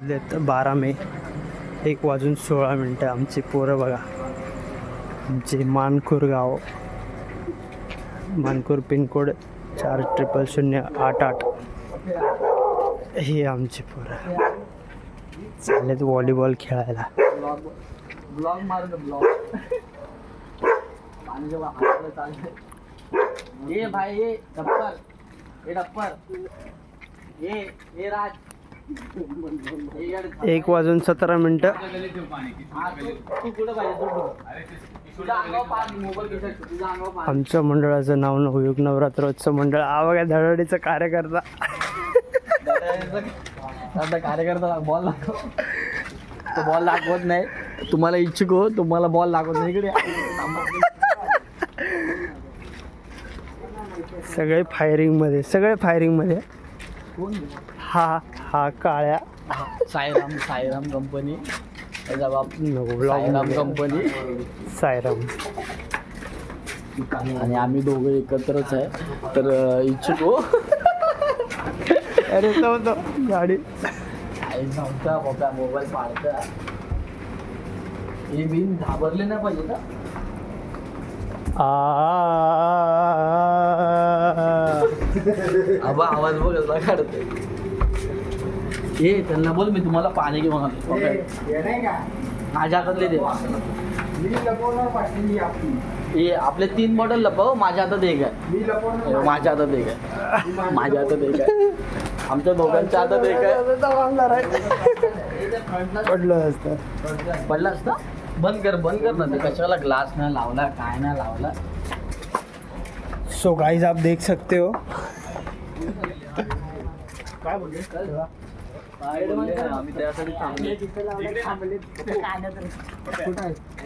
12 मे 1:16 आमची पोरं बघा. आमचे मानखूर गाव, मानखूर पिनकोड 400088. हे आमची पोरं चाललेत व्हॉलीबॉल खेळायला. ब्लॉग मार ब्लॉग पाणी जेव्हा हाताला चालते. ये भाई ये डप्पर ये राज 1:17. तू कुठं पाहिजे तुझ्या अंगावर पाणी मोबाईल घेऊन तुझ्या अंगावर पाणी. आमच्या मंडळाचं नाव नवयुग नवरात्रोत्सव मंडळ. हा बघा धडडीचा कार्यकर्ता. आता कार्यकर्ता बॉल दाखव. तो बॉल दाखवत नाही. तुम्हाला इच्छुक हो, तुम्हाला बॉल दाखवत नाही. इकडे सगळे फायरिंग मध्ये. हा काळ्या साईराम कंपनी, साईराम कंपनी, साईराम. आणि आम्ही दोघं एकत्रच आहे. तर इच्छुक हो. अरे तो गाडी नव्हता बाबा, मोबाईल पाडता. हे बिन घाबरले नाही पाहिजे ना. आबा आवाज बघ कसला काढतोय. ए त्यांना बोल मी तुम्हाला पाणी घेऊन आलो. माझ्या हातातले दे. हे आपले 3 बॉटल लपव. माझ्या हातात एक आहे. माझ्या हातात एक आहे. माझ्या हातात एक आहे. आमच्या दोघांच्या हातात एक आहे. पडलं असतं. बंद कर ना ते. कशाला ग्लास नाही लावला, काय नाही लावला. सो गाइस आप देख सकते हो. काय बोलले आम्ही त्यासाठी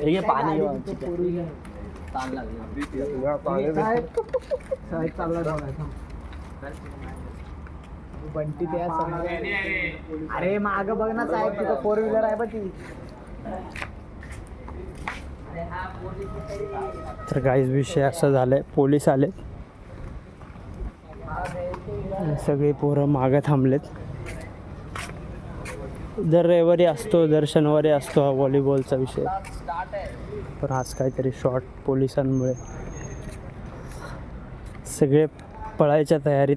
हे पाणी बंटी त्या अरे माग बघ ना साहेब, तिथं 4 व्हीलर आहे बघ ती. तर गाईज विषय असा झालाय, पोलीस आले, सगळे पोरं मागं थांबलेत. दर रविवारी असतो, दर शनिवारी असतो हा व्हॉलीबॉलचा विषय, पण आज काहीतरी शॉर्ट पोलिसांमुळे सगळे पळायच्या तयारीत.